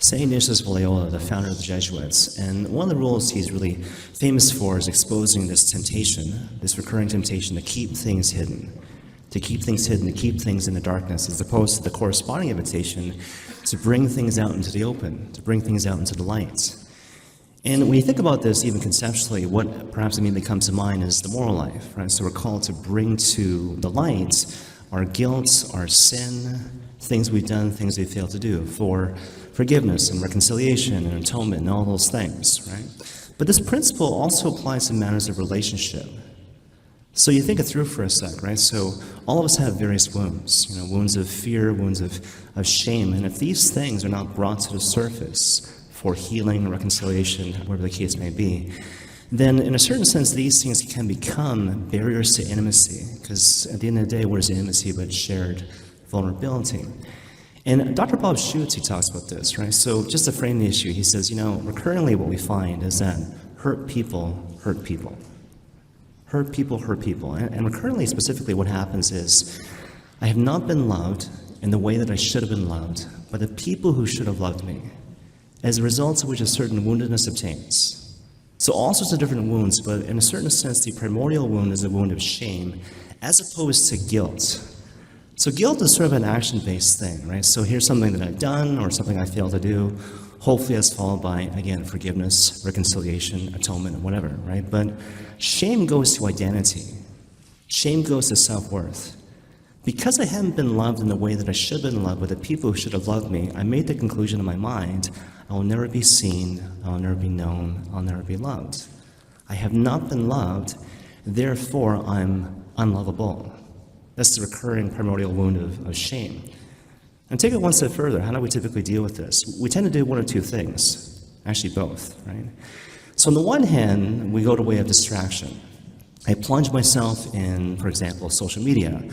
St. Ignatius of Loyola, the founder of the Jesuits, and one of the rules he's really famous for is exposing this temptation, this recurring temptation to keep things hidden. To keep things hidden, to keep things in the darkness, as opposed to the corresponding invitation to bring things out into the open, to bring things out into the light. And when you think about this, even conceptually, what perhaps immediately comes to mind is the moral life, right? So we're called to bring to the light our guilt, our sin, things we've done, things we've failed to do, for forgiveness and reconciliation and atonement and all those things, right? But this principle also applies to matters of relationship. So you think it through for a sec, right? So all of us have various wounds, wounds of fear, wounds of shame, and if these things are not brought to the surface for healing, reconciliation, whatever the case may be, then in a certain sense, these things can become barriers to intimacy, because at the end of the day, what is intimacy but shared vulnerability? And Dr. Bob Schutz, he talks about this, right? So just to frame the issue, he says, recurrently what we find is that hurt people hurt people. Hurt people hurt people. And recurrently, specifically, what happens is, I have not been loved in the way that I should have been loved by the people who should have loved me, as a result of which a certain woundedness obtains. So all sorts of different wounds, but in a certain sense, the primordial wound is a wound of shame, as opposed to guilt. So guilt is sort of an action-based thing, right? So here's something that I've done or something I failed to do. Hopefully that's followed by, again, forgiveness, reconciliation, atonement, and whatever, right? But shame goes to identity. Shame goes to self-worth. Because I haven't been loved in the way that I should have been loved by the people who should have loved me, I made the conclusion in my mind, I will never be seen, I will never be known, I'll never be loved. I have not been loved, therefore I'm unlovable. That's the recurring primordial wound of shame. And take it one step further, how do we typically deal with this? We tend to do one of two things, actually both, right? So on the one hand, we go to way of distraction. I plunge myself in, for example, social media,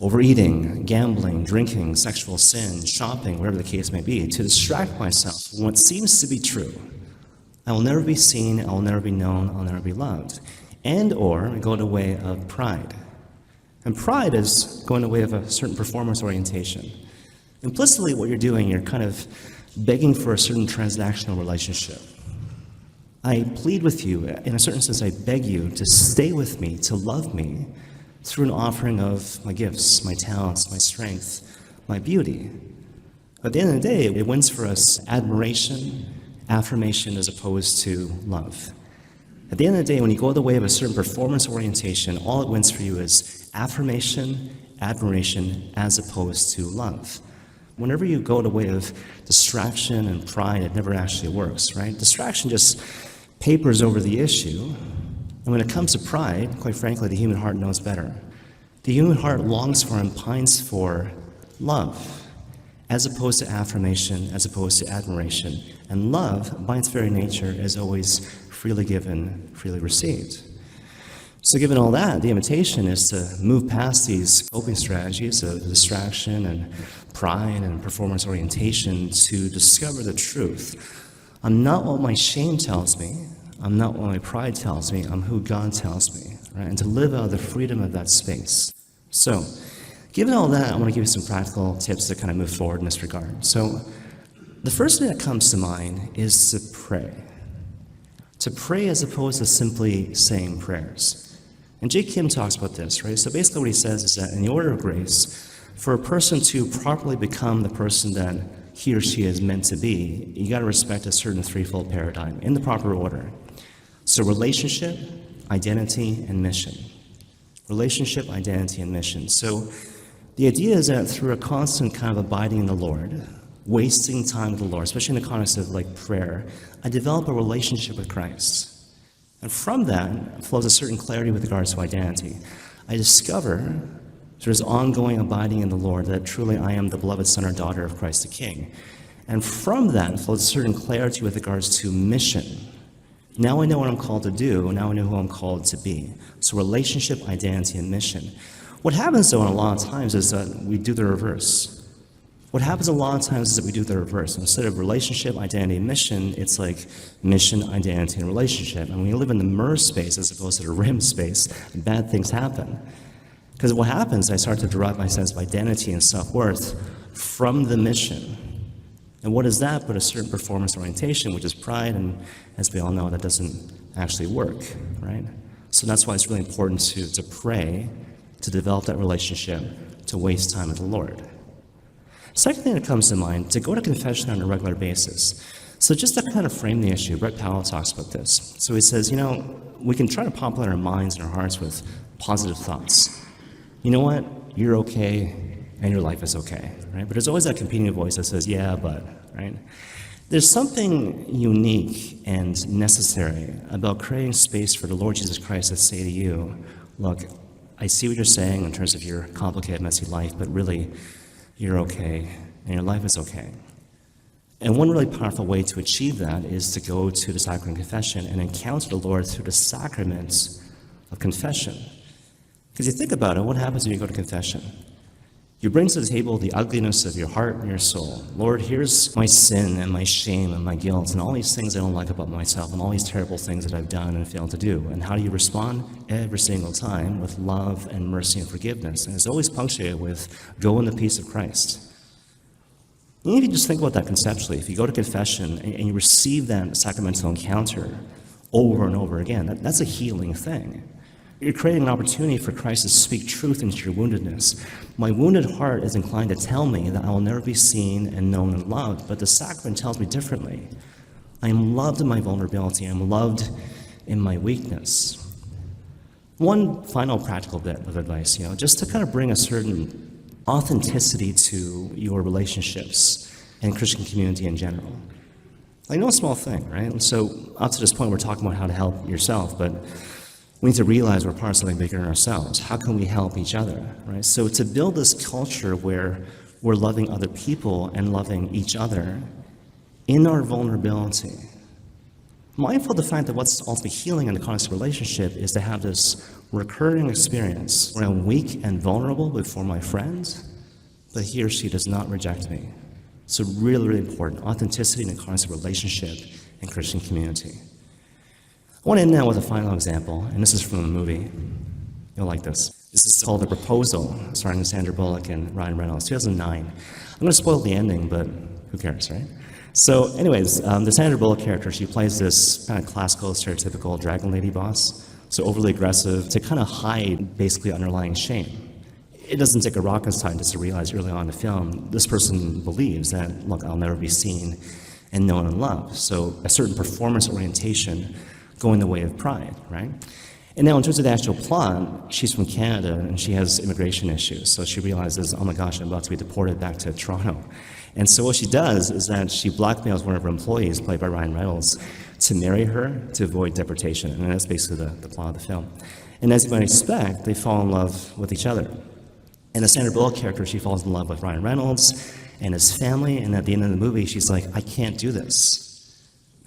overeating, gambling, drinking, sexual sin, shopping, whatever the case may be, to distract myself from what seems to be true. I will never be seen, I will never be known, I'll never be loved. And or we go to way of pride. And pride is going the way of a certain performance orientation. Implicitly, what you're doing, you're kind of begging for a certain transactional relationship. I plead with you, in a certain sense, I beg you to stay with me, to love me, through an offering of my gifts, my talents, my strength, my beauty. At the end of the day, it wins for us admiration, affirmation, as opposed to love. At the end of the day, when you go the way of a certain performance orientation, all it wins for you is affirmation, admiration, as opposed to love. Whenever you go the way of distraction and pride, it never actually works, right? Distraction just papers over the issue. And when it comes to pride, quite frankly, the human heart knows better. The human heart longs for and pines for love, as opposed to affirmation, as opposed to admiration. And love, by its very nature, is always freely given, freely received. So given all that, the invitation is to move past these coping strategies of distraction and pride and performance orientation to discover the truth. I'm not what my shame tells me. I'm not what my pride tells me. I'm who God tells me, right? And to live out of the freedom of that space. So, given all that, I want to give you some practical tips to kind of move forward in this regard. So, the first thing that comes to mind is to pray. To pray as opposed to simply saying prayers. And J. Kim talks about this, right? So basically what he says is that in the order of grace, for a person to properly become the person that he or she is meant to be, you got to respect a certain threefold paradigm in the proper order. So relationship, identity, and mission. Relationship, identity, and mission. So the idea is that through a constant kind of abiding in the Lord, wasting time with the Lord, especially in the context of like prayer, I develop a relationship with Christ. And from that flows a certain clarity with regards to identity. I discover through this ongoing abiding in the Lord that truly I am the beloved son or daughter of Christ the King. And from that flows a certain clarity with regards to mission. Now I know what I'm called to do, now I know who I'm called to be. So relationship, identity, and mission. What happens though a lot of times is that we do the reverse. What happens a lot of times is that we do the reverse. Instead of relationship, identity, and mission, it's like mission, identity, and relationship. And when you live in the MER space as opposed to the RIM space, bad things happen. Because what happens, I start to derive my sense of identity and self-worth from the mission. And what is that but a certain performance orientation, which is pride, and as we all know, that doesn't actually work, right? So that's why it's really important to pray, to develop that relationship, to waste time with the Lord. Second thing that comes to mind, to go to confession on a regular basis. So just to kind of frame the issue, Brett Powell talks about this. So he says, we can try to populate our minds and our hearts with positive thoughts. You know what? You're okay, and your life is okay, right? But there's always that competing voice that says, yeah, but, right? There's something unique and necessary about creating space for the Lord Jesus Christ to say to you, look, I see what you're saying in terms of your complicated, messy life, but really, you're okay, and your life is okay. And one really powerful way to achieve that is to go to the sacrament of confession and encounter the Lord through the sacraments of confession. Because you think about it, what happens when you go to confession? You bring to the table the ugliness of your heart and your soul. Lord, here's my sin and my shame and my guilt and all these things I don't like about myself and all these terrible things that I've done and failed to do. And how do you respond? Every single time with love and mercy and forgiveness. And it's always punctuated with, go in the peace of Christ. And if you just think about that conceptually, if you go to confession and you receive that sacramental encounter over and over again, that's a healing thing. You're creating an opportunity for Christ to speak truth into your woundedness. My wounded heart is inclined to tell me that I will never be seen and known and loved, but the sacrament tells me differently. I am loved in my vulnerability. I am loved in my weakness. One final practical bit of advice, just to kind of bring a certain authenticity to your relationships and Christian community in general. Like no small thing, right? And so up to this point, we're talking about how to help yourself, but we need to realize we're part of something bigger than ourselves. How can we help each other, right? So to build this culture where we're loving other people and loving each other in our vulnerability, mindful of the fact that what's ultimately healing in the context of relationship is to have this recurring experience where I'm weak and vulnerable before my friend, but he or she does not reject me. So really, really important, authenticity in the context of relationship and Christian community. I want to end now with a final example, and this is from a movie. You'll like this. This is called The Proposal, starring Sandra Bullock and Reynolds, 2009. I'm going to spoil the ending, but who cares, right? So anyways, the Sandra Bullock character, she plays this kind of classical, stereotypical dragon lady boss, so overly aggressive, to kind of hide basically underlying shame. It doesn't take a rocket scientist to realize early on in the film, this person believes that, look, I'll never be seen and known and loved. So a certain performance orientation going the way of pride, right? And now in terms of the actual plot, she's from Canada and she has immigration issues. So she realizes, oh my gosh, I'm about to be deported back to Toronto. And so what she does is that she blackmails one of her employees, played by Ryan Reynolds, to marry her to avoid deportation. And that's basically the plot of the film. And as you might expect, they fall in love with each other. And the Sandra Bullock character, she falls in love with Ryan Reynolds and his family. And at the end of the movie, she's like, I can't do this.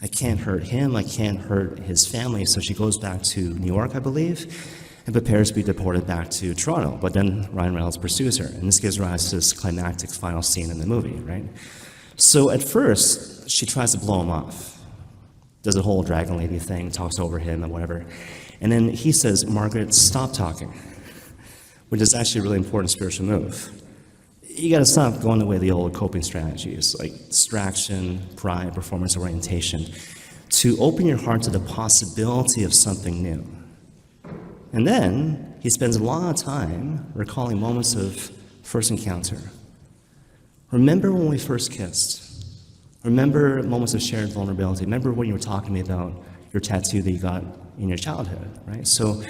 I can't hurt him, I can't hurt his family, so she goes back to New York, I believe, and prepares to be deported back to Toronto. But then Ryan Reynolds pursues her, and this gives rise to this climactic final scene in the movie, right? So at first, she tries to blow him off, does a whole dragon lady thing, talks over him and whatever. And then he says, Margaret, stop talking, which is actually a really important spiritual move. You got to stop going the way of the old coping strategies, like distraction, pride, performance orientation, to open your heart to the possibility of something new. And then he spends a lot of time recalling moments of first encounter. Remember when we first kissed. Remember moments of shared vulnerability. Remember when you were talking to me about your tattoo that you got in your childhood, right? So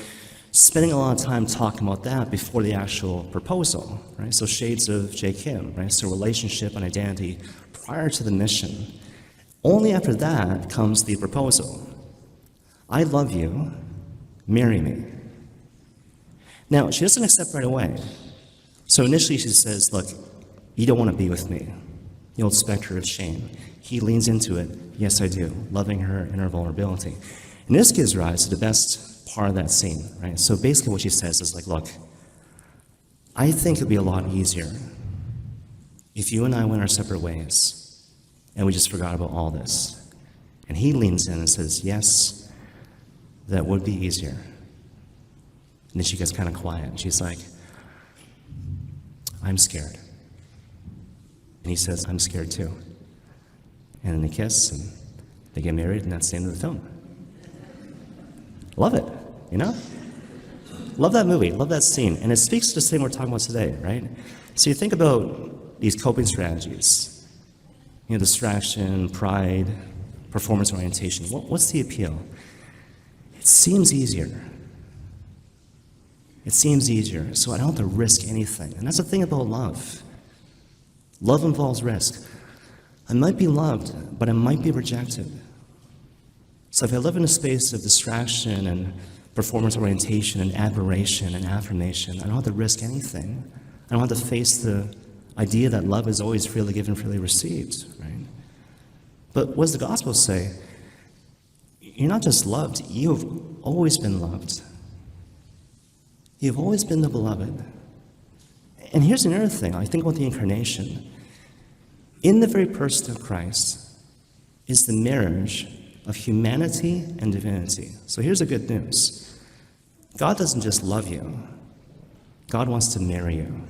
spending a lot of time talking about that before the actual proposal, right? So shades of J. Kim, right? So relationship and identity prior to the mission. Only after that comes the proposal. I love you, marry me. Now, she doesn't accept right away. So initially she says, look, you don't want to be with me. The old specter of shame. He leans into it, yes I do, loving her in her vulnerability. And this gives rise to the best part of that scene, right? So basically what she says is like, look, I think it'd be a lot easier if you and I went our separate ways and we just forgot about all this. And he leans in and says, yes, that would be easier. And then she gets kind of quiet and she's like, I'm scared. And he says, I'm scared too. and then they kiss, and they get married, and that's the end of the film. Love it, you know? Love that movie, love that scene. And it speaks to the thing we're talking about today, right? So you think about these coping strategies, distraction, pride, performance orientation. What's the appeal? It seems easier. It seems easier, so I don't have to risk anything. And that's the thing about love. Love involves risk. I might be loved, but I might be rejected. So if I live in a space of distraction and performance orientation and admiration and affirmation, I don't have to risk anything. I don't have to face the idea that love is always freely given, freely received, right? But what does the gospel say? You're not just loved, you've always been loved. You've always been the beloved. And here's another thing, I think about the incarnation. In the very person of Christ is the marriage of humanity and divinity. So here's the good news. God doesn't just love you. God wants to marry you.